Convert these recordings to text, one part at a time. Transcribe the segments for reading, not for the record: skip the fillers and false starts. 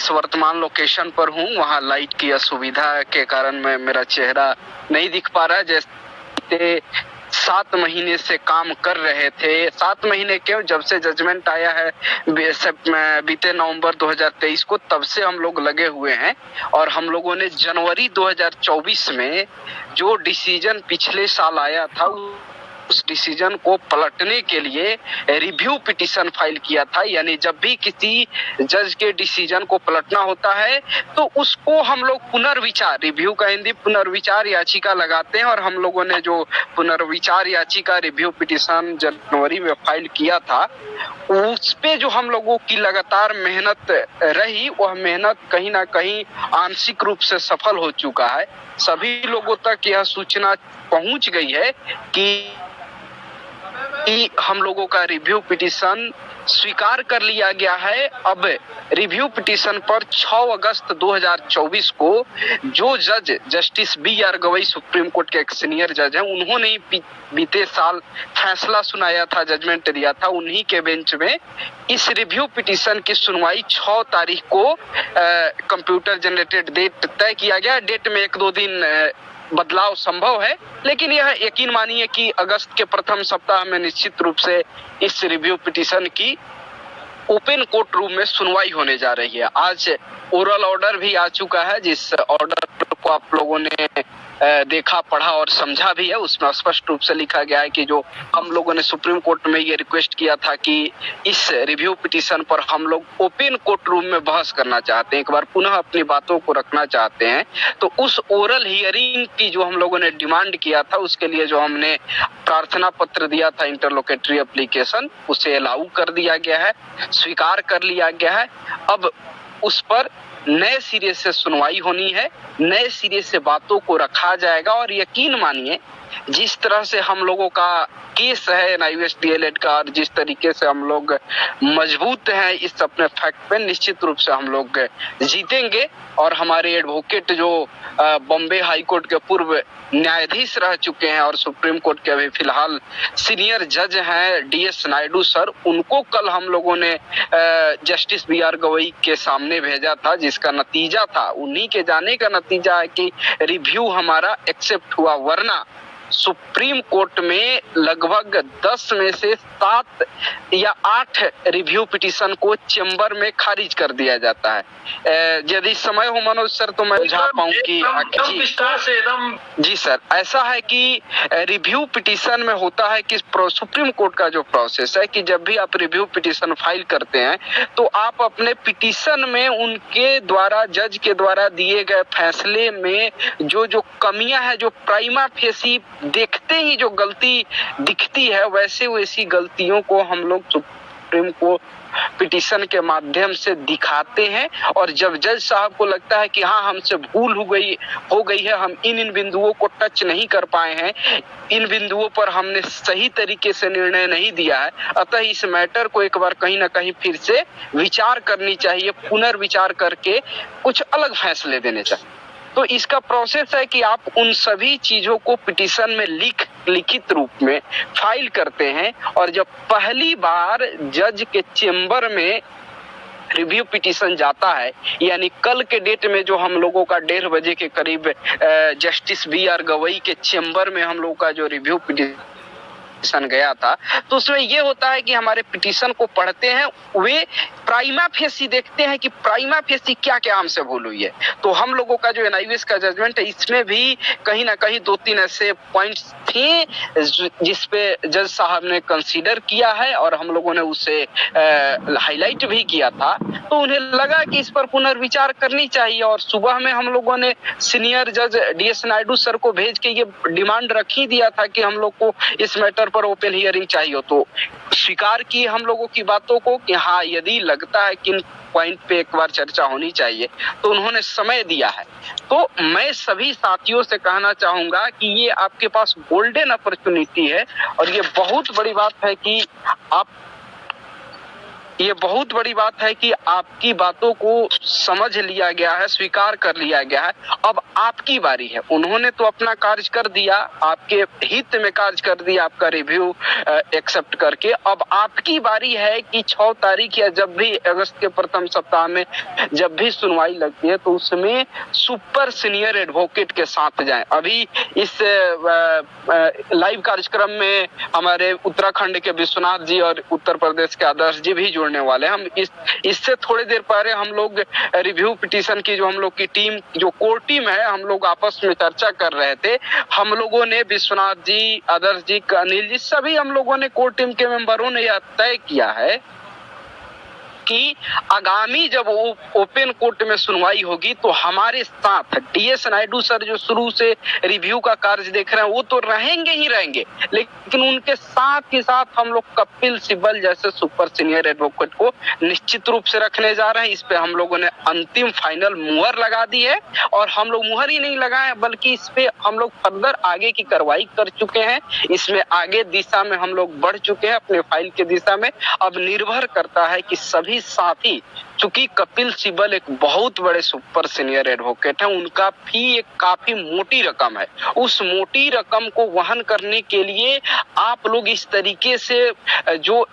जिस वर्तमान लोकेशन पर हूँ वहाँ लाइट की असुविधा के कारण मेरा चेहरा नहीं दिख पा रहा है। जैसे 7 महीने से काम कर रहे थे, 7 महीने क्यों, जब से जजमेंट आया है बीते नवंबर 2023 को, तब से हम लोग लगे हुए हैं। और हम लोगों ने जनवरी 2024 में जो डिसीजन पिछले साल आया था उस डिसीजन को पलटने के लिए रिव्यू पिटीशन फाइल किया था। यानी जब भी किसी जज के डिसीजन को पलटना होता है तो उसको हम लोग पुनर्विचार, रिव्यू का हिंदी पुनर्विचार याचिका लगाते हैं। और हम लोगों ने जो पुनर्विचार याचिका रिव्यू पिटीशन जनवरी में फाइल किया था, उस पे जो हम लोगों की लगातार मेहनत रही, वह मेहनत कहीं ना कहीं आंशिक रूप से सफल हो चुका है। सभी लोगों तक यह सूचना पहुंच गई है कि हम लोगों का रिव्यू पिटीशन स्वीकार कर लिया गया है। अब रिव्यू पिटीशन पर 6 अगस्त 2024 को जो जज justice B.R. Gavai supreme court के एक सीनियर जज हैं, उन्होंने बीते साल फैसला सुनाया था, जजमेंट दिया था, उन्हीं के बेंच में इस रिव्यू पिटीशन की सुनवाई 6 तारीख को कंप्यूटर जनरेटेड डेट तय किया गया। डेट में 1-2 दिन बदलाव संभव है, लेकिन यह यकीन मानिए कि अगस्त के प्रथम सप्ताह में निश्चित रूप से इस रिव्यू पिटीशन की ओपन कोर्ट रूम में सुनवाई होने जा रही है। आज ओरल ऑर्डर भी आ चुका है, जिस ऑर्डर को आप लोगों ने देखा, पढ़ा और समझा भी है। उसमें स्पष्ट रूप से लिखा गया है कि जो हम लोगों ने सुप्रीम कोर्ट में ये रिक्वेस्ट किया था कि इस रिव्यू पिटीशन पर हम लोग ओपन कोर्ट रूम में बहस करना चाहते हैं, एक बार पुनः अपनी बातों को रखना चाहते हैं, तो उस ओरल हियरिंग की जो हम लोगों ने डिमांड किया था, उसके लिए जो हमने प्रार्थना पत्र दिया था, इंटरलोकेटरी एप्लीकेशन, उसे अलाउ कर दिया गया है, स्वीकार कर लिया गया है। अब उस पर नए सिरे से सुनवाई होनी है, नए सिरे से बातों को रखा जाएगा। और यकीन मानिए, जिस तरह से हम लोगों का केस है NIOS DLED का, और जिस तरीके से हम लोग मजबूत हैं इस अपने फैक्ट पे, निश्चित रूप से हम लोग जीतेंगे। और हमारे एडवोकेट जो बॉम्बे हाई कोर्ट के पूर्व न्यायाधीश रह चुके हैं और सुप्रीम कोर्ट के अभी फिलहाल सीनियर जज हैं DS नायडू सर, उनको कल हम लोगों ने जस्टिस B.R. गवई के सामने भेजा था, जिसका नतीजा था, उन्हीं के जाने का नतीजा है कि रिव्यू हमारा एक्सेप्ट हुआ। वरना सुप्रीम कोर्ट में लगभग 10 में से 7 या 8 रिव्यू पिटीशन को चेंबर में खारिज कर दिया जाता है। यदि समय हो मनोज सर तो मैं बुझा पाऊं कि जी सर, ऐसा है कि रिव्यू पिटीशन में होता है कि सुप्रीम कोर्ट का जो प्रोसेस है कि जब भी आप रिव्यू पिटीशन फाइल करते हैं तो आप अपने पिटीशन में उनके द्वारा, जज के द्वारा दिए गए फैसले में जो कमियां है, जो प्राइमा फेसी देखते ही जो गलती दिखती है, वैसी गलतियों को हम लोग सुप्रीम कोर्ट पिटीशन के माध्यम से दिखाते हैं। और जब जज साहब को लगता है कि हाँ, हमसे भूल हो गई है, हम इन बिंदुओं को टच नहीं कर पाए हैं, इन बिंदुओं पर हमने सही तरीके से निर्णय नहीं दिया है, अतः इस मैटर को एक बार कहीं ना कहीं फिर से विचार करनी चाहिए, पुनर्विचार करके कुछ अलग फैसले देने चाहिए। तो इसका प्रोसेस है कि आप उन सभी चीजों को पिटीशन में लिखित रूप में फाइल करते हैं। और जब पहली बार जज के चेंबर में रिव्यू पिटीशन जाता है, यानी कल के डेट में जो हम लोगों का 1:30 बजे के करीब जस्टिस B.R. गवई के चेंबर में हम लोगों का जो रिव्यू पिटीशन गया था, तो उसमें ये होता है कि हमारे पिटीशन को पढ़ते हैं, वे प्राइमा फेसी देखते हैं कि प्राइमा फेसी क्या क्या हमसे भूल हुई है। तो हम लोगों का जो NIOS का जजमेंट है, इसमें भी कहीं ना कहीं 2-3 ऐसे पॉइंट्स थे जिस पे जज साहब ने कंसीडर किया है और हम लोगों ने उसे हाईलाइट भी किया था। तो उन्हें लगा कि इस पर पुनर्विचार करनी चाहिए। और सुबह में हम लोगों ने सीनियर जज DS नायडू सर को भेज के ये डिमांड रख ही दिया था कि हम लोग को इस मैटर पर ओपन हियरिंग चाहिए। तो स्वीकार किए हम लोगों की बातों को कि हाँ, यदि लगता है कि इन पॉइंट पे एक बार चर्चा होनी चाहिए, तो उन्होंने समय दिया है। तो मैं सभी साथियों से कहना चाहूंगा कि ये आपके पास गोल्डन अपॉर्चुनिटी है और ये बहुत बड़ी बात है कि आप ये बहुत बड़ी बात है कि आपकी बातों को समझ लिया गया है, स्वीकार कर लिया गया है। अब आपकी बारी है। उन्होंने तो अपना कार्य कर दिया, आपके हित में कार्य कर दिया, आपका रिव्यू एक्सेप्ट करके। अब आपकी बारी है कि 6 तारीख या जब भी अगस्त के प्रथम सप्ताह में जब भी सुनवाई लगती है तो उसमें सुपर सीनियर एडवोकेट के साथ जाएं। अभी इस लाइव कार्यक्रम में हमारे उत्तराखंड के विश्वनाथ जी और उत्तर प्रदेश के आदर्श जी भी जुड़ने वाले हैं। हम इससे थोड़ी देर पहले हम लोग रिव्यू पिटीशन की जो हम लोग की टीम, जो कोर टीम है, हम लोग आपस में चर्चा कर रहे थे। हम लोगों ने विश्वनाथ जी, आदर्श जी, अनिल जी, सभी हम लोगों ने कोर टीम के मेंबरों ने यह तय किया है कि आगामी जब ओपन कोर्ट में सुनवाई होगी तो हमारे साथ DS नायडू सर जो शुरू से रिव्यू का कार्य देख रहे हैं वो तो रहेंगे ही रहेंगे, लेकिन उनके साथ ही साथ हम लोग कपिल सिब्बल जैसे सुपर सीनियर एडवोकेट को निश्चित रूप से रखने जा रहे हैं। इस पे हम लोगों ने अंतिम फाइनल मुहर लगा दी है, और हम लोग मुहर ही नहीं लगाए बल्कि इस पे हम लोग फर्दर आगे की कार्रवाई कर चुके हैं। इसमें आगे दिशा में हम लोग बढ़ चुके हैं अपने फाइल की दिशा में। अब निर्भर करता है कि सभी साथी, चूंकि कपिल सिब्बल एक बहुत बड़े सुपर सीनियर एडवोकेट हैं, उनका फी एक काफी मोटी रकम है। उस मोटी रकम को वहन करने के लिए आप लोग इस तरीके से जो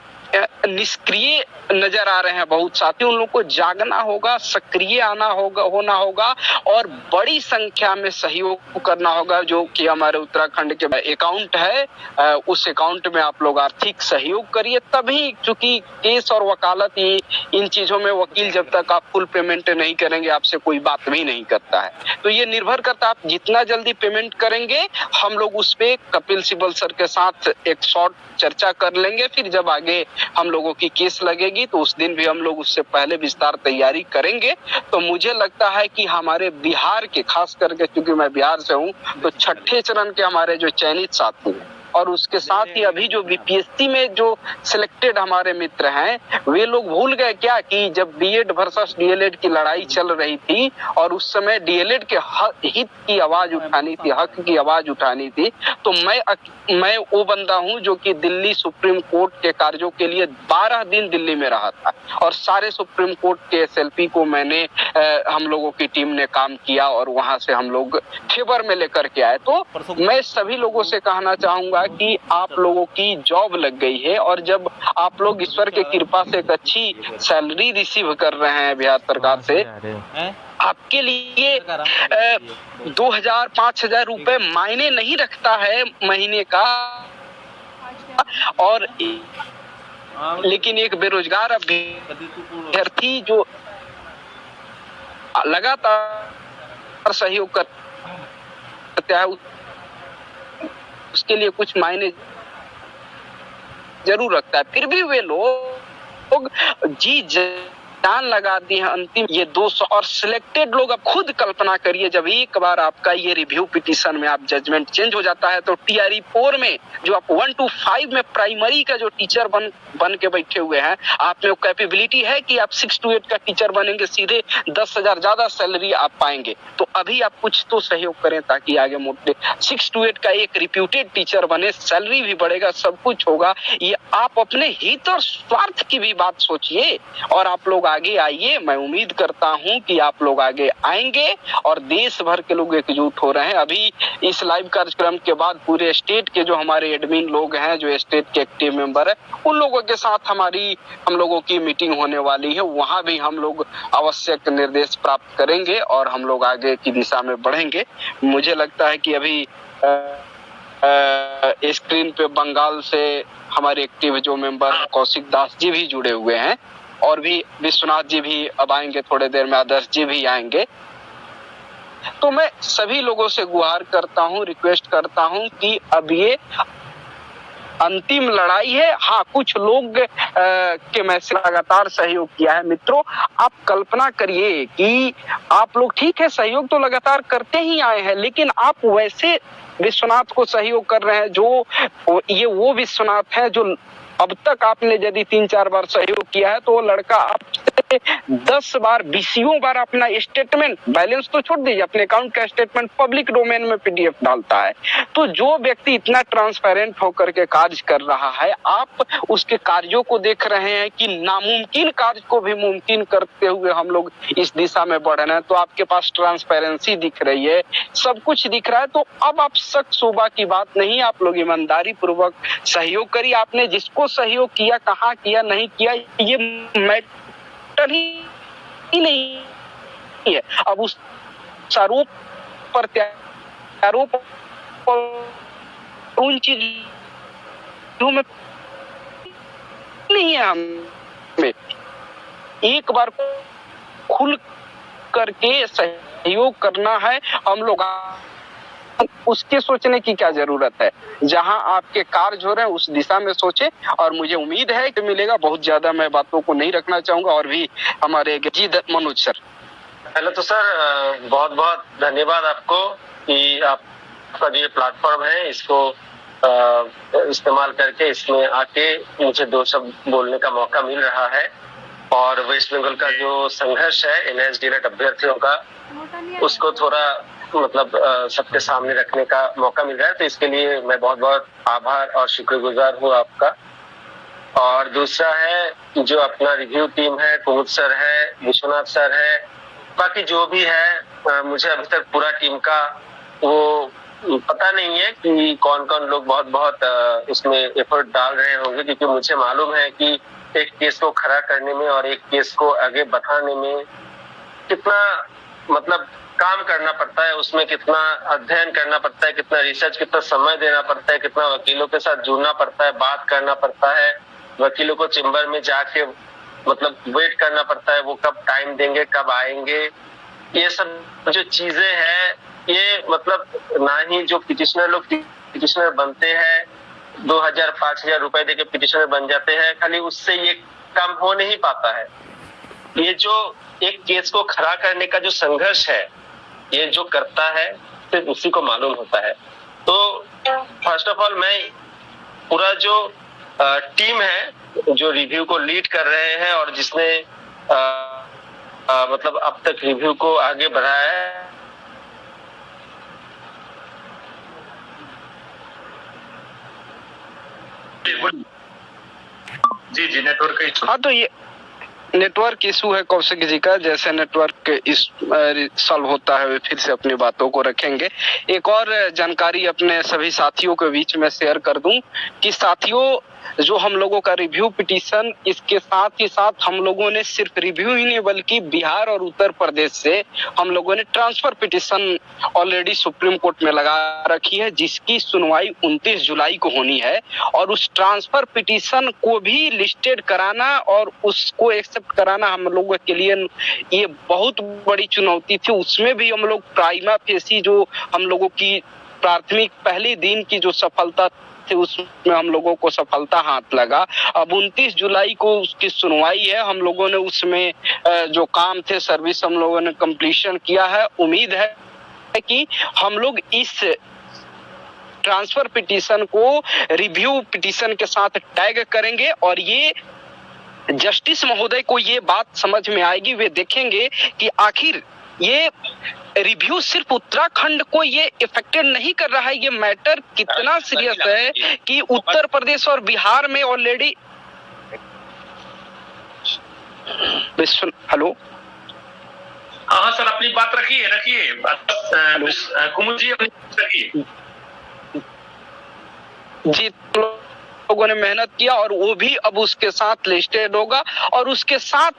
निष्क्रिय नजर आ रहे हैं बहुत साथी, उन लोगों को जागना होगा, सक्रिय होना होगा और बड़ी संख्या में सहयोग करना होगा। जो कि हमारे उत्तराखंड के अकाउंट है, उस अकाउंट में आप लोग आर्थिक सहयोग करिए। तभी, चूंकि केस और वकालत, इन चीजों में वकील जब तक आप फुल पेमेंट नहीं करेंगे आपसे कोई बात भी नहीं करता है। तो ये निर्भर करता है आप जितना जल्दी पेमेंट करेंगे, हम लोग उस पे कपिल सिब्बल सर के साथ एक शॉर्ट चर्चा कर लेंगे। फिर जब आगे हम लोगों की केस लगेगी तो उस दिन भी हम लोग उससे पहले विस्तार तैयारी करेंगे। तो मुझे लगता है कि हमारे बिहार के, खास करके क्योंकि मैं बिहार से हूँ, तो छठे चरण के हमारे जो चयनित साथी हैं और उसके साथ ही अभी जो बीपीएससी में जो सिलेक्टेड हमारे मित्र हैं, वे लोग भूल गए क्या कि जब बीएड वर्सेस डीएलएड की लड़ाई चल रही थी और उस समय डीएलएड के हित की आवाज उठानी थी, हक की आवाज उठानी थी, तो मैं वो बंदा हूं जो कि दिल्ली सुप्रीम कोर्ट के कार्यों के लिए 12 दिन दिल्ली में रहा था और सारे सुप्रीम कोर्ट के एसएलपी को मैंने हम लोगों की टीम ने काम किया और वहां से हम लोग फेवर में लेकर के आए। तो मैं सभी लोगों से कहना चाहूंगा कि आप लोगों की जॉब लग गई है और जब आप लोग ईश्वर के कृपा से एक अच्छी सैलरी रिसीव कर रहे हैं बिहार सरकार से, आपके लिए 2000-5000 रुपए मायने नहीं रखता है महीने का, और लेकिन एक बेरोजगार अभ्यर्थी जो लगातार सहयोग करता है उसके लिए कुछ मायने जरूर रखता है। फिर भी वे लोग जी जान लगा दी है अंतिम ये 200 और सिलेक्टेड लोग। अब खुद कल्पना करिए, जब एक बार आपका ये रिव्यू पिटीशन में आप जजमेंट चेंज हो जाता है तो TRE 4 में जो आप 1 to 5 में प्राइमरी का जो टीचर बन के बैठे हुए हैं, आप में कैपेबिलिटी है कि आप 6 to 8 का टीचर बनेंगे, सीधे 10,000 ज्यादा सैलरी आप पाएंगे। तो अभी आप कुछ तो सहयोग करें ताकि आगे मोटे 6 to 8 का एक रिप्यूटेड टीचर बने, सैलरी भी बढ़ेगा, सब कुछ होगा। ये आप अपने हित और स्वार्थ की भी बात सोचिए और आप लोग आगे आइए। मैं उम्मीद करता हूं कि आप लोग आगे आएंगे और देश भर के लोग एकजुट हो रहे हैं। अभी इस लाइव कार्यक्रम के बाद पूरे स्टेट के जो हमारे एडमिन लोग हैं, जो स्टेट के एक्टिव मेंबर है, उन लोगों के साथ हम लोगों की मीटिंग होने वाली है। वहां भी हम लोग आवश्यक निर्देश प्राप्त करेंगे और हम लोग आगे की दिशा में बढ़ेंगे। मुझे लगता है कि अभी स्क्रीन पे बंगाल से हमारे एक्टिव जो मेंबर कौशिक दास जी भी जुड़े हुए हैं और भी विश्वनाथ जी भी अब आएंगे, थोड़ी देर में आदर्श जी भी आएंगे। तो मैं सभी लोगों से गुहार करता हूं, रिक्वेस्ट करता हूं कि अब ये अंतिम लड़ाई है। हाँ, कुछ लोग के मैसेज लगातार सहयोग किया है। मित्रों, आप कल्पना करिए कि आप लोग ठीक है सहयोग तो लगातार करते ही आए हैं, लेकिन आप वैसे विश्वनाथ को सहयोग कर रहे हैं जो ये वो विश्वनाथ है जो अब तक आपने यदि 3-4 बार सहयोग किया है तो वो लड़का आपसे 10 बार 20 बार अपना स्टेटमेंट, बैलेंस तो छोड़ दीजिए, अपने अकाउंट का स्टेटमेंट पब्लिक डोमेन में पीडीएफ डालता है। तो जो व्यक्ति इतना ट्रांसपेरेंट होकर के कार्य कर रहा है, आप उसके कार्यों को देख रहे हैं कि नामुमकिन कार्य को भी मुमकिन करते हुए हम लोग इस दिशा में बढ़ रहे हैं। तो आपके पास ट्रांसपेरेंसी दिख रही है, सब कुछ दिख रहा है। तो अब आप शक शुबा की बात नहीं, आप लोग ईमानदारी पूर्वक सहयोग करिए। आपने जिसको सहयोग किया, कहाँ किया, नहीं किया, ये मैटर ही नहीं है। अब उस आरोप प्रत्यारोप उन चीजों में नहीं है। हमें एक बार खुल करके सहयोग करना है हम लोग, उसके सोचने की क्या जरूरत है। जहां आपके कार्य हो रहे हैं उस दिशा में सोचे, और मुझे उम्मीद है कि मिलेगा। बहुत ज्यादा मैं बातों को नहीं रखना चाहूंगा। और भी हमारे जी मनोज सर। पहले तो सर बहुत बहुत धन्यवाद आपको कि आपका जो ये प्लेटफॉर्म है इसको इस्तेमाल करके इसमें आके मुझे दो शब्द बोलने का मौका मिल रहा है। और वेस्ट बंगाल का जो संघर्ष है एनएसडीएलएड अभ्यर्थियों का, उसको थोड़ा मतलब सबके सामने रखने का मौका मिल रहा है। तो इसके लिए मैं बहुत बहुत आभार और शुक्रगुजार हूँ आपका। और दूसरा है जो अपना रिव्यू टीम है, कुमुद सर है, विश्वनाथ सर है, बाकी जो भी है, मुझे अभी तक पूरा टीम का वो पता नहीं है कि कौन कौन लोग बहुत बहुत उसमें एफर्ट डाल रहे होंगे, क्योंकि मुझे मालूम है कि एक केस को खड़ा करने में और एक केस को आगे बढ़ाने में कितना मतलब काम करना पड़ता है, उसमें कितना अध्ययन करना पड़ता है, कितना रिसर्च, कितना समय देना पड़ता है, कितना वकीलों के साथ जुड़ना पड़ता है, बात करना पड़ता है, वकीलों को चेम्बर में जाके मतलब वेट करना पड़ता है, वो कब टाइम देंगे, कब आएंगे। ये सब जो चीजें हैं, ये मतलब ना ही जो पिटिशनर लोग पिटिशनर बनते हैं 2000-5000 रुपए देके पिटिशनर बन जाते हैं, खाली उससे ये काम हो नहीं पाता है। ये जो एक केस को खड़ा करने का जो संघर्ष है, ये जो करता है सिर्फ उसी को मालूम होता है। तो फर्स्ट ऑफ ऑल मैं पूरा जो टीम है जो रिव्यू को लीड कर रहे हैं और जिसने मतलब अब तक रिव्यू को आगे बढ़ाया है, जी नेटवर्क इशू। हाँ, तो ये नेटवर्क इशू है कौशिक जी का। जैसे नेटवर्क इस सॉल्व होता है फिर से अपनी बातों को रखेंगे। एक और जानकारी अपने सभी साथियों के बीच में शेयर कर दूं कि साथियों, जो हम लोगों का रिव्यू पिटीशन, इसके साथ ही साथ हम लोगों ने सिर्फ रिव्यू ही नहीं बल्कि बिहार और उत्तर प्रदेश से हम लोगों ने transfer petition already supreme court में लगा रखी है, जिसकी सुनवाई 29 जुलाई को होनी है। और उस ट्रांसफर पिटीशन को भी लिस्टेड कराना और उसको एक्सेप्ट कराना हम लोगों के लिए ये बहुत बड़ी चुनौती थी। उसमें भी हम लोग प्राइमा फेसी जो हम लोगों की प्राथमिक पहले दिन की जो सफलता थे, उसमें हम लोगों को सफलता हाथ लगा। अब 29 जुलाई को उसकी सुनवाई है। हम लोगों ने उसमें जो काम थे सर्विस हम लोगों ने कंप्लीशन किया है। उम्मीद है कि हम लोग इस ट्रांसफर पिटीशन को रिव्यू पिटीशन के साथ टैग करेंगे और ये जस्टिस महोदय को ये बात समझ में आएगी। वे देखेंगे कि आखिर ये रिव्यू सिर्फ उत्तराखंड को ये इफेक्टेड नहीं कर रहा है, ये मैटर कितना सीरियस है कि उत्तर प्रदेश और बिहार में ऑलरेडी। हेलो, हाँ सर, अपनी बात रखिए कुमुद जी, अपनी बात रखिए जी। लोगों ने मेहनत किया और वो भी अब उसके साथ लिस्टेड होगा। और उसके साथ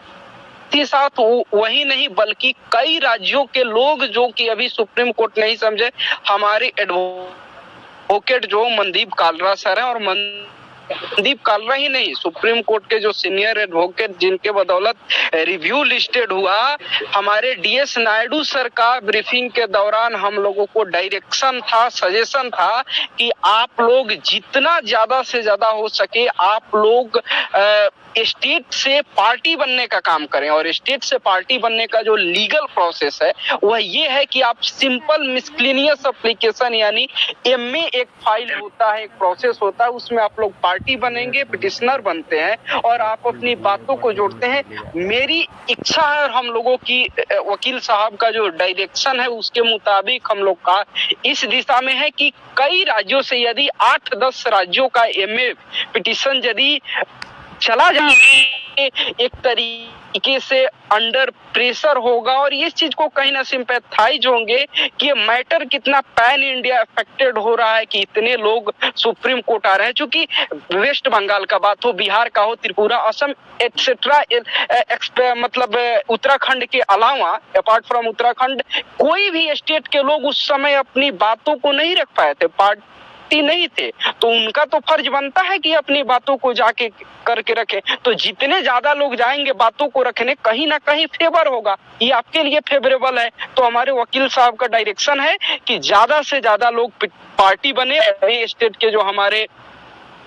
ही साथ वही नहीं बल्कि कई राज्यों के लोग जो कि अभी सुप्रीम कोर्ट नहीं समझे, हमारे एडवोकेट जो मनदीप कालरा सर हैं, और मनदीप कालरा ही नहीं, सुप्रीम कोर्ट के जो सीनियर एडवोकेट जिनके बदौलत रिव्यू लिस्टेड हुआ, हमारे डीएस नायडू सर का ब्रीफिंग के दौरान हम लोगों को डायरेक्शन था, सजेशन था कि आप लोग जितना ज्यादा से ज्यादा हो सके आप लोग स्टेट से पार्टी बनने का काम करें। और स्टेट से पार्टी बनने का जो लीगल प्रोसेस है वह ये है कि आप सिंपल मिसक्लेनियस एप्लीकेशन, यानी एमए एक फाइल होता है, एक प्रोसेस होता है, उसमें आप लोग पार्टी पार्टी बनेंगे, पिटिशनर बनते हैं और आप अपनी बातों को जोड़ते हैं। मेरी इच्छा है और हम लोगों की वकील साहब का जो डायरेक्शन है उसके मुताबिक हम लोग का इस दिशा में है कि कई राज्यों से यदि 8-10 राज्यों का एमए पिटिशन यदि चला जाए एक तरीके से अंडर प्रेशर होगा और इस चीज को कहीं ना सिंपैथाइज होंगे कि ये मैटर कितना पैन इंडिया अफेक्टेड हो रहा है कि इतने लोग सुप्रीम कोर्ट आ रहे हैं। चूंकि वेस्ट बंगाल का बात हो, बिहार का हो, त्रिपुरा, असम एक्सेट्रा, मतलब उत्तराखंड के अलावा अपार्ट फ्रॉम उत्तराखंड कोई भी स्टेट के लोग उस समय अपनी बातों को नहीं रख पाए थे, पार्टी नहीं थे, तो उनका तो फर्ज बनता है कि अपनी बातों को जाके करके रखें। तो जितने ज्यादा लोग जाएंगे बातों को रखने, कहीं ना कहीं फेवर होगा, ये आपके लिए फेवरेबल है। तो हमारे वकील साहब का डायरेक्शन है कि ज्यादा से ज्यादा लोग पार्टी बने। स्टेट के जो हमारे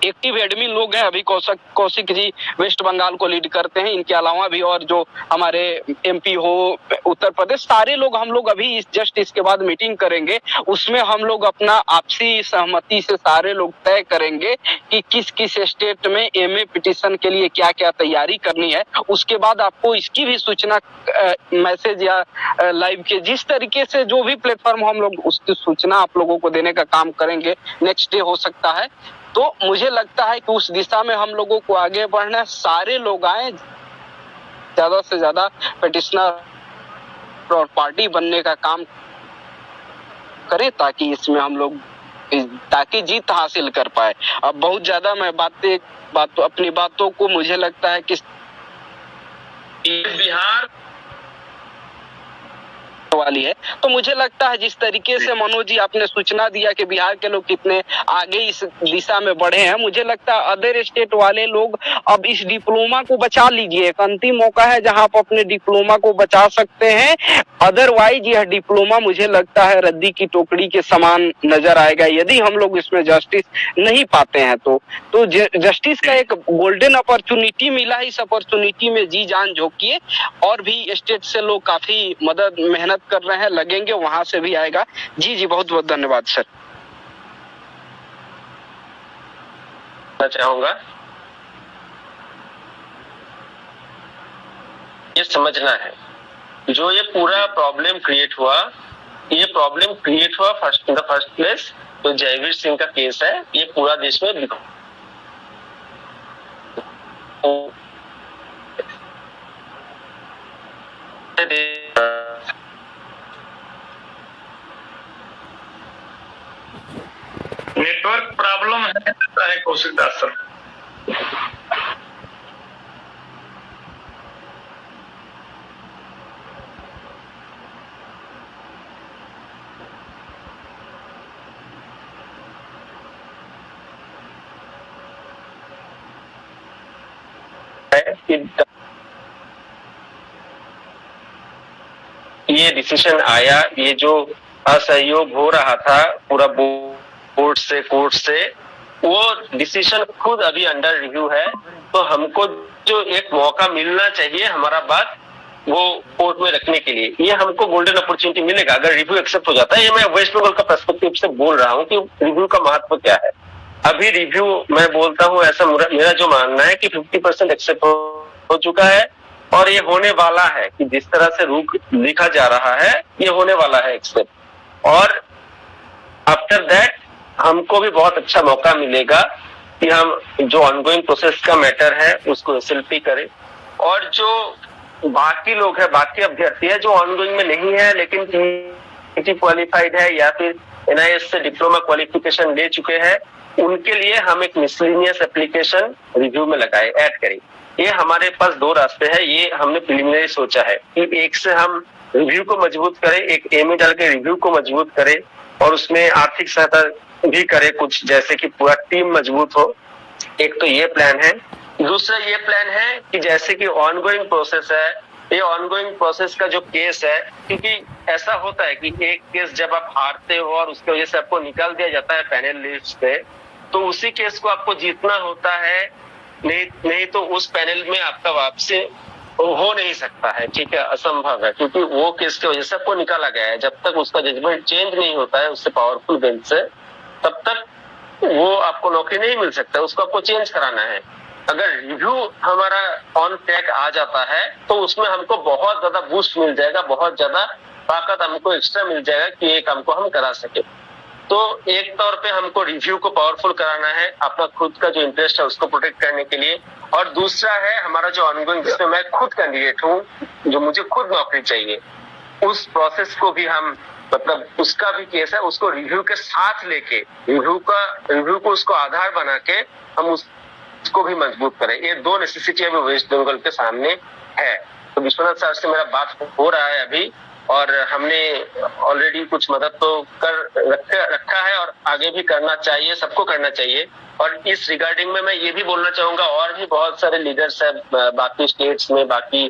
एक्टिव एडमिन लोग हैं, अभी कौशिक जी वेस्ट बंगाल को लीड करते हैं, इनके अलावा भी और जो हमारे एमपी हो उत्तर प्रदेश, सारे लोग हम लोग अभी इसके बाद मीटिंग करेंगे, उसमें हम लोग अपना आपसी सहमति से सारे लोग तय करेंगे कि किस किस स्टेट में एमए पिटिशन के लिए क्या क्या तैयारी करनी है। उसके बाद आपको इसकी भी सूचना मैसेज या लाइव के जिस तरीके से जो भी प्लेटफॉर्म हम लोग उसकी सूचना आप लोगों को देने का काम करेंगे। नेक्स्ट डे हो सकता है, तो मुझे लगता है कि उस दिशा में हम लोगों को आगे बढ़ना है। सारे लोग आए, ज्यादा से ज्यादा पिटिशनर और पार्टी बनने का काम करें ताकि इसमें हम लोग ताकि जीत हासिल कर पाए। अब बहुत ज्यादा मैं अपनी बातों को मुझे लगता है कि बिहार वाली है, तो मुझे लगता है जिस तरीके से मनोज जी आपने सूचना दिया कि बिहार के लोग कितने आगे इस दिशा में बढ़े हैं, मुझे लगता है अदर स्टेट वाले लोग अब इस डिप्लोमा को बचा लीजिए। एक अंतिम मौका है जहां आप अपने डिप्लोमा को बचा सकते हैं, अदरवाइज यह डिप्लोमा मुझे लगता है रद्दी की टोकरी के समान नजर आएगा यदि हम लोग इसमें जस्टिस नहीं पाते हैं। तो जस्टिस का एक गोल्डन अपॉर्चुनिटी मिला है, इस अपॉर्चुनिटी में जी जान झोंकिए। और भी स्टेट से लोग काफी मेहनत कर रहे हैं, लगेंगे, वहां से भी आएगा। जी बहुत बहुत धन्यवाद सर। चाहूंगा ये समझना है, जो ये पूरा प्रॉब्लम क्रिएट हुआ, ये प्रॉब्लम क्रिएट हुआ इन द फर्स्ट प्लेस तो जयवीर सिंह का केस है, ये पूरा देश में नेटवर्क प्रॉब्लम है कौशिक दास सर। ये डिसीजन आया, ये जो असहयोग हो रहा था पूरा बोर्ड से कोर्ट से, वो डिसीजन खुद अभी अंडर रिव्यू है। तो हमको जो एक मौका मिलना चाहिए हमारा बात वो कोर्ट में रखने के लिए, ये हमको गोल्डन अपॉर्चुनिटी मिलेगा अगर रिव्यू एक्सेप्ट हो जाता है। ये मैं वेस्ट बंगाल का पर्सपेक्टिव से बोल रहा हूँ कि रिव्यू का महत्व क्या है। अभी रिव्यू मैं बोलता हूँ, ऐसा मेरा जो मानना है कि 50% एक्सेप्ट हो चुका है और ये होने वाला है कि जिस तरह से रुख लिखा जा रहा है ये होने वाला है एक्सेप्ट। और आफ्टर दैट हमको भी बहुत अच्छा मौका मिलेगा कि हम जो ऑनगोइंग प्रोसेस का मैटर है उसको एसएलपी करें, और जो बाकी लोग है, बाकी अभ्यर्थी है जो ऑनगोइंग में नहीं है लेकिन पीटी क्वालिफाइड है या फिर एनआईएस से डिप्लोमा क्वालिफिकेशन ले चुके हैं, उनके लिए हम एक मिसलेनियस एप्लीकेशन रिव्यू में लगाए, ऐड करें। ये हमारे पास दो रास्ते हैं, ये हमने प्रिलिमिनरी सोचा है कि एक से हम रिव्यू को मजबूत करें, एक एमए डाल के रिव्यू को मजबूत करें और उसमें आर्थिक सहायता भी करें कुछ, जैसे कि पूरा टीम मजबूत हो। एक तो ये प्लान है। दूसरा ये प्लान है कि जैसे कि ऑनगोइंग प्रोसेस है, ये ऑनगोइंग प्रोसेस का जो केस है, क्योंकि ऐसा होता है कि एक केस जब आप हारते हो और उसकी वजह से आपको निकाल दिया जाता है पैनल लिस्ट से, तो उसी केस को आपको जीतना होता है, नहीं तो उस पैनल में आपका वापसी हो नहीं सकता है, ठीक है, असंभव है, क्योंकि वो केस की वजह से आपको निकाला गया है। जब तक उसका जजमेंट चेंज नहीं होता है उससे पावरफुल बेंच से, तब तक वो आपको नौकरी नहीं मिल सकता, उसको आपको चेंज कराना है। अगर रिव्यू हमारा ऑन ट्रैक आ जाता है तो उसमें हमको बहुत ज्यादा बूस्ट मिल जाएगा, बहुत ज्यादा ताकत हमको एक्स्ट्रा मिल जाएगा कि ये काम को हम करा सके। तो एक तौर पे हमको रिव्यू को पावरफुल कराना है, अपना खुद का जो इंटरेस्ट है उसको प्रोटेक्ट करने के लिए, और दूसरा है हमारा जो ऑनगोइंग, जिसमें मैं खुद कैंडिडेट हूँ, जो मुझे खुद नौकरी चाहिए, उस प्रोसेस को भी हम, मतलब उसका भी केस है, उसको रिव्यू के साथ लेके, रिव्यू को उसको आधार बना के हम उसको भी मजबूत करें। ये दो नेसेसिटी अभी वेस्ट बंगाल के सामने है। तो विश्वनाथ सर से मेरा बात हो रहा है अभी, और हमने ऑलरेडी कुछ मदद तो कर रखा है और आगे भी करना चाहिए, सबको करना चाहिए। और इस रिगार्डिंग में मैं ये भी बोलना चाहूंगा, और भी बहुत सारे लीडर्स है बाकी स्टेट्स में, बाकी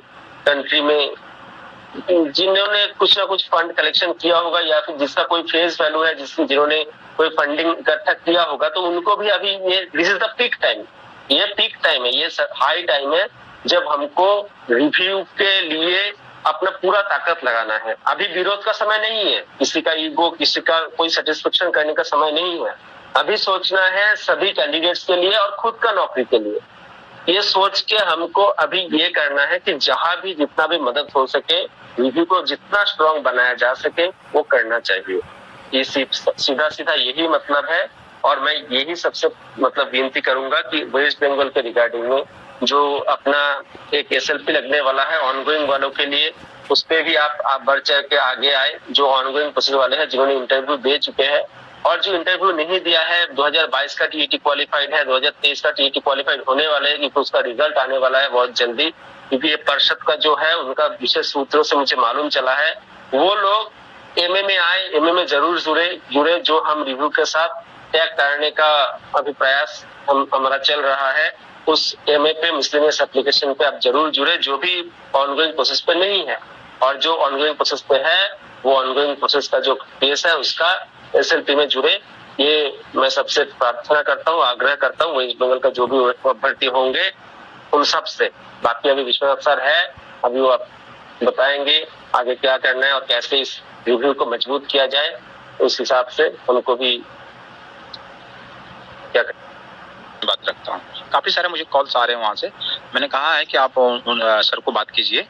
कंट्री में, जिन्होंने कुछ ना कुछ फंड कलेक्शन किया होगा या फिर जिसका कोई फेस वैल्यू है, जिन्होंने कोई फंडिंग इकट्ठा किया होगा, तो उनको भी अभी ये this is the peak time, ये पीक टाइम है, ये हाई टाइम है जब हमको रिव्यू के लिए अपना पूरा ताकत लगाना है। अभी विरोध का समय नहीं है, किसी का ईगो, किसी का कोई सेटिस्फेक्शन करने का समय नहीं है। अभी सोचना है सभी कैंडिडेट्स के लिए और खुद का नौकरी के लिए। ये सोच के हमको अभी ये करना है कि जहां भी जितना भी मदद हो सके, रिव्यू को जितना स्ट्रांग बनाया जा सके वो करना चाहिए। ये सीधा सीधा यही मतलब है। और मैं यही सबसे मतलब विनती करूंगा कि वेस्ट बंगाल के रिगार्डिंग में जो अपना एक SLP लगने वाला है ऑनगोइंग वालों के लिए, उस पे भी आप बढ़ चढ़ के आगे आए। जो ऑनगोइंग प्रोसेस वाले हैं, जिन्होंने इंटरव्यू दे चुके हैं, और जो इंटरव्यू नहीं दिया है, 2022 का TET क्वालिफाइड है, 2023 का TET क्वालिफाइड होने वाला है, क्योंकि उसका रिजल्ट आने वाला है बहुत जल्दी। क्योंकि ये परिषद का जो है उनका विशेष सूत्रों से मुझे मालूम चला है, वो लोग MA में आए, MA में जरूर जुड़े। जो हम रिव्यू के साथ टैग करने का अभी प्रयास हमारा चल रहा है, उस MA पे, मिसलेनियस एप्लीकेशन पे आप जरूर जुड़े, जो भी ऑनगोइंग प्रोसेस पे नहीं है। और जो ऑनगोइंग प्रोसेस पे है, वो ऑनगोइंग प्रोसेस का जो केस है उसका SLP में जुड़े। ये मैं सबसे प्रार्थना करता हूँ, आग्रह करता हूँ वेस्ट बंगाल का जो भी अभ्यर्थी होंगे उन सब से। बाकी अभी विश्वनाथ सर है, अभी वो आप बताएंगे आगे क्या करना है और कैसे इस रिव्यू को मजबूत किया जाए, उस हिसाब से उनको भी क्या बात रखता हूँ। काफी सारे मुझे कॉल्स आ रहे हैं वहां से। मैंने कहा है कि आप उन सर को बात कीजिए,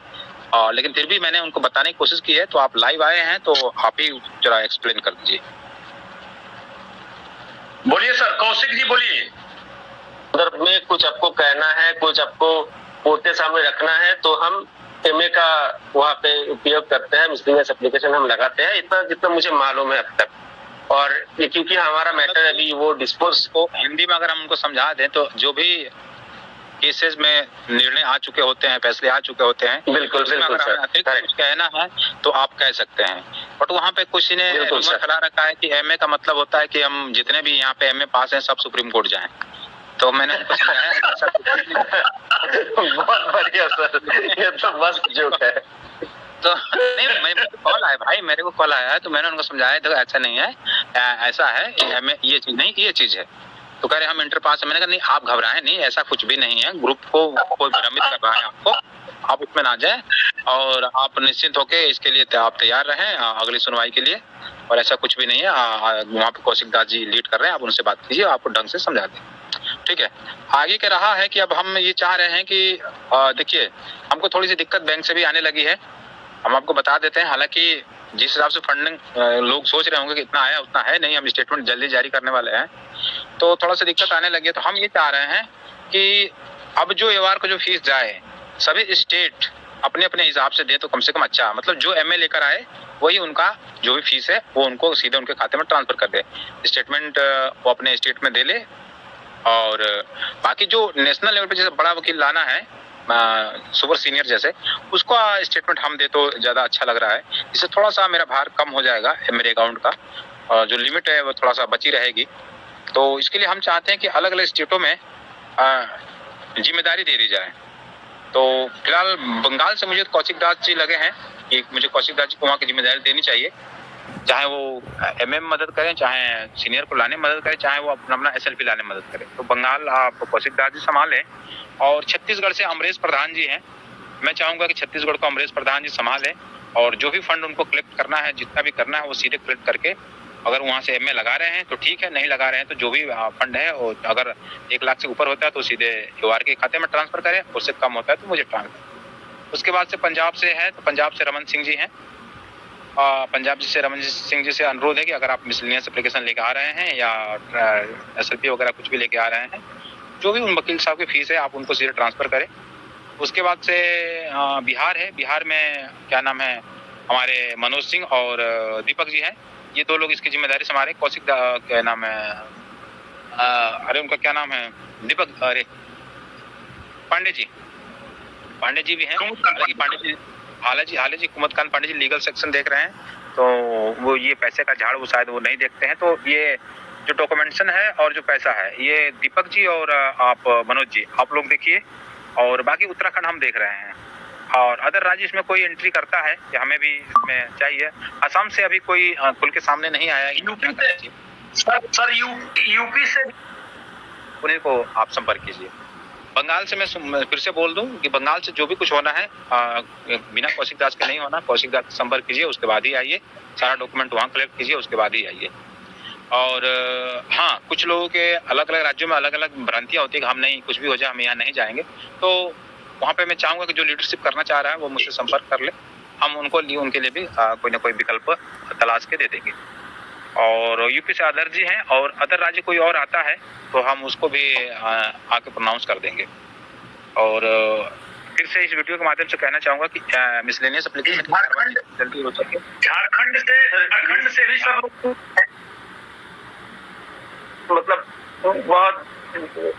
लेकिन फिर भी मैंने उनको बताने की कोशिश की है। तो आप लाइव आए हैं तो आप ही जरा एक्सप्लेन कर दीजिए। बोलिए सर, कौशिक जी बोलिए। संदर्भ में कुछ आपको कहना है, कुछ आपको कोर्ट के सामने रखना है, तो हम MA का वहाँ पे उपयोग करते हैं, मिसलेनियस एप्लीकेशन हम लगाते हैं, इतना जितना मुझे मालूम है अब तक। और ये क्योंकि हमारा मैटर अभी वो डिस्पोज को हिंदी में अगर हम उनको समझा दें तो जो भी केसेस में निर्णय आ चुके होते हैं, फैसले आ चुके होते हैं, बिल्कुल बिल्कुल सर, कुछ कहना है तो आप कह सकते हैं। बट वहाँ पे कुछ ने रूमर फैला रखा है कि MA का मतलब होता है कि हम जितने भी यहाँ पे MA पास हैं सब सुप्रीम कोर्ट जाएं। तो मैंने उनको समझाया बहुत बढ़िया सर, ये तो मस्त जोक है। तो नहीं, मेरे को कॉल आया भाई, मेरे को कॉल आया है, तो मैंने उनको समझाया तो ऐसा नहीं है, ऐसा है, MA ये चीज नहीं, ये चीज है। तो कह रहे हम इंटर पास है। मैंने कहा नहीं, आप घबराएं नहीं, ऐसा कुछ भी नहीं है। ग्रुप को कोई भ्रमित कर रहा है आपको, आप उसमें ना जाए और आप निश्चिंत होके इसके लिए आप तैयार रहें अगली सुनवाई के लिए। और ऐसा कुछ भी नहीं है, वहाँ पे कौशिक दास जी लीड कर रहे हैं, आप उनसे बात कीजिए, आपको ढंग से समझा दें। ठीक है, आगे क्या रहा है कि अब हम ये चाह रहे हैं कि देखिए हमको थोड़ी सी दिक्कत बैंक से भी आने लगी है, हम आपको बता देते हैं। हालांकि जिस हिसाब से फंडिंग लोग सोच रहे होंगे कि इतना आया उतना है नहीं, हम स्टेटमेंट जल्दी जारी करने वाले हैं, तो थोड़ा सा दिक्कत आने लगी है। तो हम ये चाह रहे हैं कि अब जो AOR को जो फीस जाए, सभी स्टेट अपने अपने हिसाब से दे तो कम से कम अच्छा, मतलब जो MA लेकर आए वही उनका जो भी फीस है वो उनको सीधे उनके खाते में ट्रांसफर कर दे। स्टेटमेंट वो अपने स्टेट में दे ले, और बाकी जो नेशनल लेवल पे जैसे बड़ा वकील लाना है सुपर सीनियर जैसे, उसको स्टेटमेंट हम दे तो ज्यादा अच्छा लग रहा है। इससे थोड़ा सा मेरा भार कम हो जाएगा मेरे अकाउंट का, और जो लिमिट है वो थोड़ा सा बची रहेगी। तो इसके लिए हम चाहते हैं कि अलग अलग स्टेटों में जिम्मेदारी दे दी जाए। तो फिलहाल बंगाल से मुझे कौशिक दास जी लगे हैं कि मुझे कौशिक दास जी को वहाँ की जिम्मेदारी देनी चाहिए, चाहे वो MA में मदद करें, चाहे सीनियर को लाने में मदद करें, चाहे वो अपना SLP लाने में मदद करें। तो बंगाल आप कौशिक दास जी संभालें, और छत्तीसगढ़ से अमरेश प्रधान जी हैं, मैं चाहूंगा कि छत्तीसगढ़ को अमरेश प्रधान जी संभालें, और जो भी फंड उनको कलेक्ट करना है, जितना भी करना है वो सीधे कलेक्ट करके अगर वहाँ से एमए लगा रहे हैं तो ठीक है, नहीं लगा रहे हैं तो जो भी फंड है वो अगर 1 लाख से ऊपर होता है तो सीधे यूआर के खाते में ट्रांसफर करें, उससे कम होता है तो मुझे ट्रांसफर। उसके बाद से पंजाब से है तो पंजाब से रमन सिंह जी हैं। पंजाब जी से रमन सिंह जी से अनुरोध है कि अगर आप मिसलेनियस एप्लीकेशन लेके आ रहे हैं या एसएलपी वगैरह कुछ भी लेके आ रहे हैं, जो भी उन वकील साहब की फीस है आप उनको सीधे ट्रांसफर करें। उसके बाद से बिहार है, बिहार में क्या नाम है, हमारे मनोज सिंह और दीपक जी हैं, ये 2 लोग इसकी जिम्मेदारी संभाले। कौशिक क्या नाम है, अरे उनका क्या नाम है, दीपक, अरे पांडे जी भी हैं। हालांकि हालांकि जी कुमतकांत पांडे जी लीगल सेक्शन देख रहे हैं तो वो ये पैसे का झाड़ वो शायद वो नहीं देखते हैं, तो ये जो डॉक्यूमेंटेशन है और जो पैसा है ये दीपक जी और आप मनोज जी आप लोग देखिए, और बाकी उत्तराखंड हम देख रहे हैं। और अदर राज्य इसमें कोई एंट्री करता है कि हमें भी इसमें चाहिए। असम से अभी कोई खुल के सामने नहीं आया है। सर यूपी से उन्हीं को आप संपर्क कीजिए। बंगाल से मैं फिर से बोल दूं कि बंगाल से जो भी कुछ होना है बिना कौशिक दास के नहीं होना। कौशिक दास से संपर्क कीजिए, उसके बाद ही आइए, सारा डॉक्यूमेंट वहाँ कलेक्ट कीजिए, उसके बाद ही आइए। और हाँ, कुछ लोगों के अलग अलग राज्यों में अलग अलग भ्रांतियाँ होती है कि हम नहीं, कुछ भी हो जाए हम यहाँ नहीं जाएंगे, तो वहाँ पे मैं चाहूँगा कि जो लीडरशिप करना चाह रहा है वो मुझसे संपर्क कर ले, हम उनके लिए भी कोई ना कोई विकल्प तलाश के दे देंगे। और यूपी से अदर जी हैं और अदर राज्य कोई और आता है तो हम उसको भी आके प्रोनाउंस कर देंगे। और फिर से इस वीडियो के माध्यम से कहना चाहूंगा कि मिसलेनियस एप्लीकेशन जल्दी हो सके। झारखंड से भी सब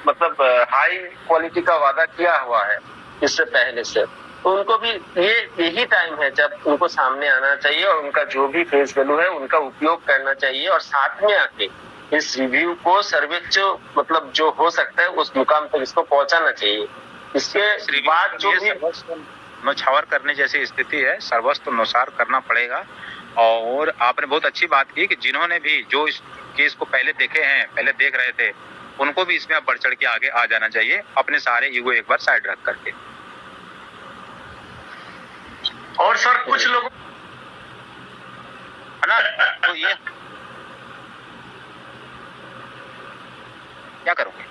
मतलब हाई क्वालिटी का वादा किया हुआ है इससे पहले से, तो उनको भी यही टाइम है जब उनको सामने आना चाहिए और उनका जो भी फेस वैल्यू है उनका उपयोग करना चाहिए और साथ में आके इस रिव्यू को सर्वोच्च मतलब जो हो सकता है उस मुकाम तक इसको पहुंचाना चाहिए। इसके बाद जो भी नौछावर करने जैसी स्थिति है, सर्वस्व अनुसार करना पड़ेगा। और आपने बहुत अच्छी बात की कि जिन्होंने भी जो इस केस को पहले देखे हैं, पहले देख रहे थे, उनको भी इसमें बढ़ चढ़ के आगे आ जाना चाहिए, अपने सारे ईगो एक बार साइड रख करके। और सर कुछ लोग है ना, तो ये क्या करोगे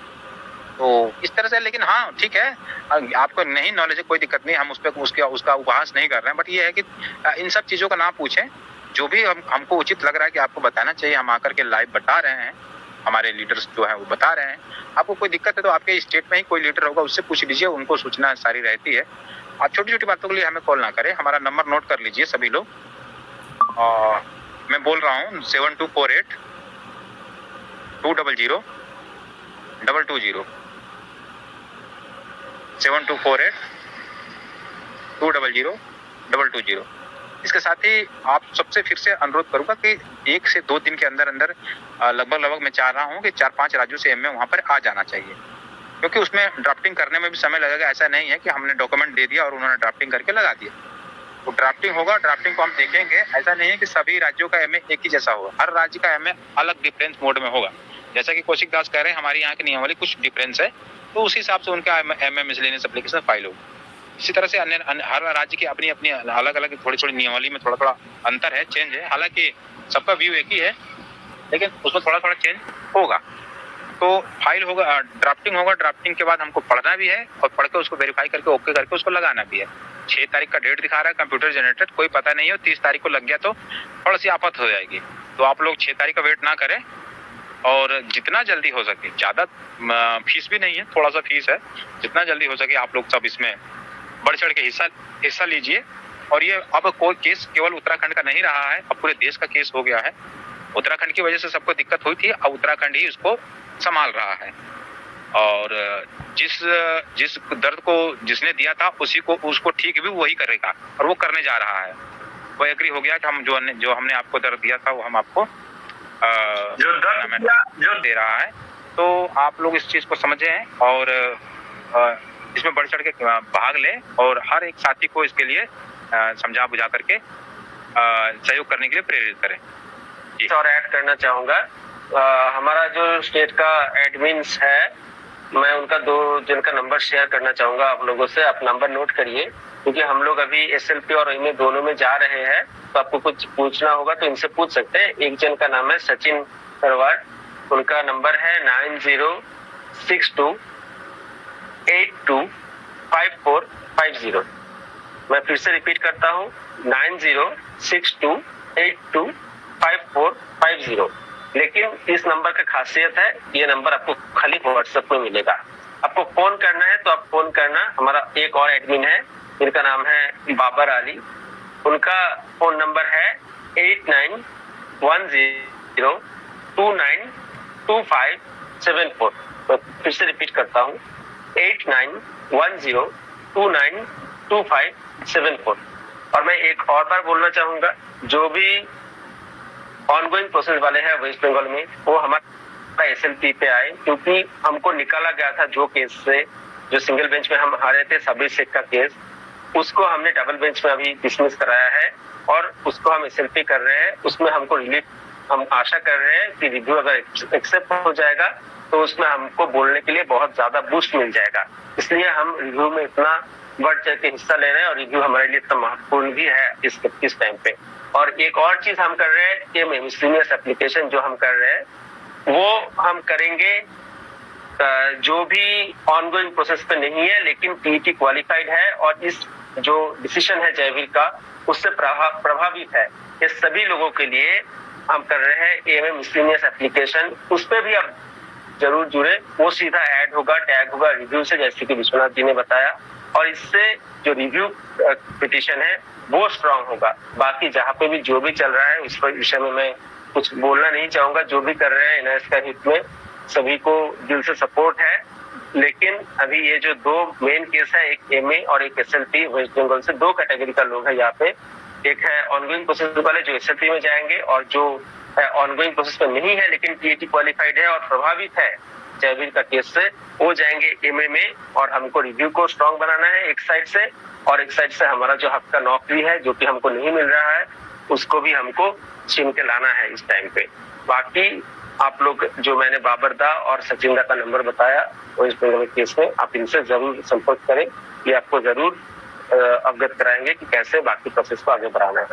तो इस तरह से। लेकिन हाँ ठीक है, आपको नहीं नॉलेज है कोई दिक्कत नहीं, हम उस पर उसका उपहास नहीं कर रहे हैं, बट ये है कि इन सब चीजों का ना पूछें, जो भी हमको उचित लग रहा है कि आपको बताना चाहिए, हम आकर के लाइव बता रहे हैं, हमारे लीडर्स जो हैं वो बता रहे हैं। आपको कोई दिक्कत है तो आपके स्टेट में ही कोई लीडर होगा, उससे पूछ लीजिए, उनको सूचना सारी रहती है। आप छोटी छोटी बातों के लिए हमें कॉल ना करें, हमारा नंबर नोट कर लीजिए सभी लोग। मैं बोल रहा हूँ 7248 200 220 7248 200 220। इसके साथ ही आप सबसे फिर से अनुरोध करूंगा कि 1 से 2 दिन के अंदर अंदर लगभग मैं चाह रहा हूं कि 4-5 राज्यों से एमए वहां पर आ जाना चाहिए, क्योंकि उसमें ड्राफ्टिंग करने में भी समय लगेगा। ऐसा नहीं है कि हमने डॉक्यूमेंट दे दिया और उन्होंने ड्राफ्टिंग करके लगा दिया, तो ड्राफ्टिंग होगा, ड्राफ्टिंग को हम देखेंगे। ऐसा नहीं है कि सभी राज्यों का एमए एक ही जैसा होगा, हर राज्य का एमए अलग डिफरेंस मोड में होगा। जैसा कि कौशिक दास कह रहे हैं हमारे यहाँ के नियमावली कुछ डिफरेंस है, तो उसी हिसाब से उनका एमए मिसलेनियस एप्लीकेशन फाइल होगा। इसी तरह से अन्य हर राज्य की अपनी अपनी अलग अलग थोड़ी नियमावली में थोड़ा थोड़ा अंतर है, चेंज है। हालांकि सबका व्यू एक ही है, लेकिन उसमें थोड़ा थोड़ा चेंज होगा। तो फाइल होगा, ड्राफ्टिंग होगा, ड्राफ्टिंग के बाद हमको पढ़ना भी है और पढ़ के उसको वेरीफाई करके ओके करके उसको लगाना भी है। 6 तारीख का डेट दिखा रहा है कंप्यूटर जनरेटेड, कोई पता नहीं हो 30 तारीख को लग गया तो थोड़ा सी आफत हो जाएगी। तो आप लोग 6 तारीख का वेट ना करें और जितना जल्दी हो सके, ज्यादा फीस भी नहीं है, थोड़ा सा फीस है, जितना जल्दी हो सके आप लोग सब इसमें बढ़ चढ़ के हिस्सा लीजिए। और ये अब कोई केस केवल उत्तराखंड का नहीं रहा है, अब पूरे देश का केस हो गया है। उत्तराखंड की वजह से सबको दिक्कत हुई थी, अब उत्तराखंड ही उसको संभाल रहा है। और जिस दर्द को जिसने दिया था उसको ठीक भी वही करेगा और वो करने जा रहा है। वो एग्री हो गया कि हम जो हमने आपको दर्द दिया था वो हम आपको जो दे रहा है। तो आप लोग इस चीज को समझें और इसमें बढ़ चढ़ के भाग लें और हर एक साथी को इसके लिए समझा बुझा करके सहयोग करने के लिए प्रेरित करें। और ऐड करना चाहूंगा, हमारा जो स्टेट का एडमिन्स है मैं उनका 2 जन का नंबर शेयर करना चाहूंगा आप लोगों से। आप नंबर नोट करिए, क्योंकि हम लोग अभी SLP और एमए दोनों में जा रहे हैं, तो आपको कुछ पूछना होगा तो इनसे पूछ सकते हैं। एक जन का नाम है सचिन परवार, उनका नंबर है 9062825450। मैं फिर से रिपीट करता हूँ 9062825450। लेकिन इस नंबर का खासियत है, ये नंबर आपको खाली व्हाट्सएप में मिलेगा। आपको फोन करना है तो आप फोन करना। हमारा एक और एडमिन है, इनका नाम है बाबर अली, उनका फोन नंबर है 8910292574। मैं फिर से रिपीट करता हूँ 8910292574। और मैं एक और बार बोलना चाहूंगा, जो भी ऑनगोइंग प्रोसेस वाले हैं वेस्ट बंगाल में, वो हमारा SLP पे आए, क्योंकि हमको निकाला गया था जो केस से, जो सिंगल बेंच में हम हारे थे सबरी शेख का केस, उसको हमने डबल बेंच में अभी डिसमिस कराया है और उसको हम SLP कर रहे हैं। उसमें हमको रिलीफ, हम आशा कर रहे हैं कि रिव्यू अगर एक्सेप्ट हो जाएगा तो उसमें हमको बोलने के लिए बहुत ज्यादा बूस्ट मिल जाएगा। इसलिए हम रिव्यू में इतना बढ़ चढ़ के हिस्सा ले रहे हैं और रिव्यू हमारे लिए इतना महत्वपूर्ण भी है इस टाइम पे। और एक और चीज हम कर रहे हैं, ये मिसलिनियस एप्लीकेशन जो हम कर रहे हैं वो हम करेंगे जो भी ऑनगोइंग प्रोसेस पे नहीं है लेकिन PET क्वालिफाइड है और इस जो डिसीजन है जयवीर का उससे प्रभावित है, ये सभी लोगों के लिए हम कर रहे हैं AMA मिसलिनियस एप्लीकेशन। उस पर भी आप जरूर जुड़े, वो सीधा ऐड होगा, टैग होगा रिव्यू से, जैसे कि विश्वनाथ जी ने बताया। और इससे जो रिव्यू पिटीशन है वो स्ट्रांग होगा। बाकी जहाँ पे भी जो भी चल रहा है उस पर विषय में मैं कुछ बोलना नहीं चाहूंगा। जो भी कर रहे हैं NIS का हित में सभी को दिल से सपोर्ट है। लेकिन अभी ये जो 2 मेन केस है, एक MA और एक SLP, वेस्ट बंगाल से 2 कैटेगरी का लोग है यहाँ पे। एक है ऑनगोइंग प्रोसेस वाले जो SLP में जाएंगे, और जो ऑनगोइंग प्रोसेस में नहीं है लेकिन PET क्वालिफाइड है और प्रभावित है जयवीर का केस से, वो जाएंगे MA में। और हमको रिव्यू को स्ट्रांग बनाना है एक साइड से, और एक साइड से हमारा जो हक का नौकरी है जो कि हमको नहीं मिल रहा है उसको भी हमको छीन के लाना है इस टाइम पे। बाकी आप लोग जो मैंने बाबरदा और सचिन दा का नंबर बताया वेस्ट बंगाल केस में, आप इनसे जरूर संपर्क करें, ये आपको जरूर अवगत कराएंगे कि कैसे बाकी प्रोसेस को आगे बढ़ाना है।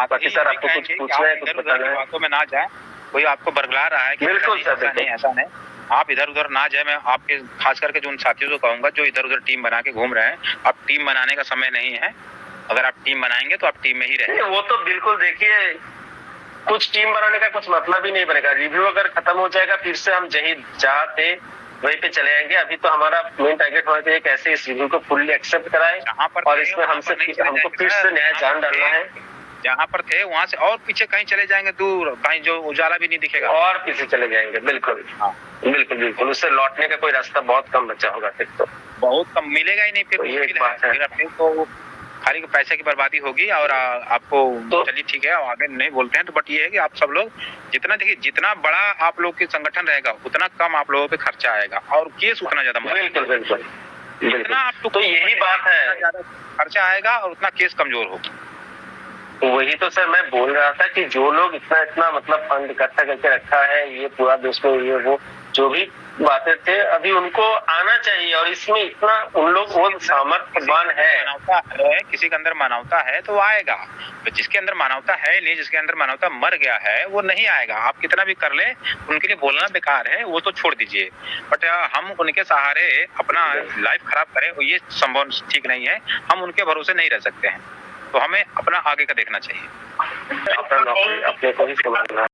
बाकी सर आपको कुछ पूछना है, कुछ बताना है? बातों में ना जाए, कोई आपको बरगला रहा है कि बिल्कुल सर, ऐसा नहीं, आप इधर उधर ना जाए। मैं आपके खास करके जो उन साथियों को कहूंगा जो इधर उधर टीम बना के घूम रहे हैं, अब टीम बनाने का समय नहीं है। अगर आप टीम बनाएंगे तो आप टीम में ही रहेंगे। वो तो बिल्कुल, देखिए कुछ टीम बनाने का कुछ मतलब ही नहीं बनेगा। रिव्यू अगर खत्म हो जाएगा फिर से हम जहाँ थे वहीं पे चले आएंगे। अभी तो हमारा मेन टारगेट होना चाहिए कैसे इस रिव्यू को फुल्ली एक्सेप्ट कराएं और इसमें हमको फिर से नया जान डालना है। जहाँ पर थे वहाँ से और पीछे कहीं चले जाएंगे, दूर कहीं जो उजाला भी नहीं दिखेगा, और पीछे चले जाएंगे। बिल्कुल बिल्कुल, उससे लौटने का कोई रास्ता बहुत कम बचा होगा, फिर तो बहुत कम मिलेगा ही नहीं। फिर तो खाली पैसे की बर्बादी होगी। और आपको तो चलिए ठीक है, आगे नहीं बोलते हैं तो, बट ये है कि आप सब लोग जितना देखिए, जितना बड़ा आप लोग की संगठन रहेगा उतना कम आप लोगों पे खर्चा आएगा और केस उतना ज्यादा। बिल्कुल जितना आप तो यही बात है, ज्यादा खर्चा आएगा और उतना केस कमजोर होगा। वही तो सर मैं बोल रहा था कि जो लोग इतना मतलब फंड इकट्ठा करके रखा है, ये पूरा देश में ये वो जो भी बातें थे, अभी उनको आना चाहिए। और इसमें इतना उन लोग वो सामर्थ्यवान है, किसी के अंदर मानवता है तो आएगा। तो जिसके अंदर मानवता है नहीं, जिसके अंदर मानवता मर गया है, वो नहीं आएगा। आप कितना भी कर ले, उनके लिए बोलना बेकार है, वो तो छोड़ दीजिए। बट हम उनके सहारे अपना लाइफ खराब करें, ये संभव ठीक नहीं है। हम उनके भरोसे नहीं रह सकते हैं, तो हमें अपना आगे का देखना चाहिए। अपना अपने को ही संभालना।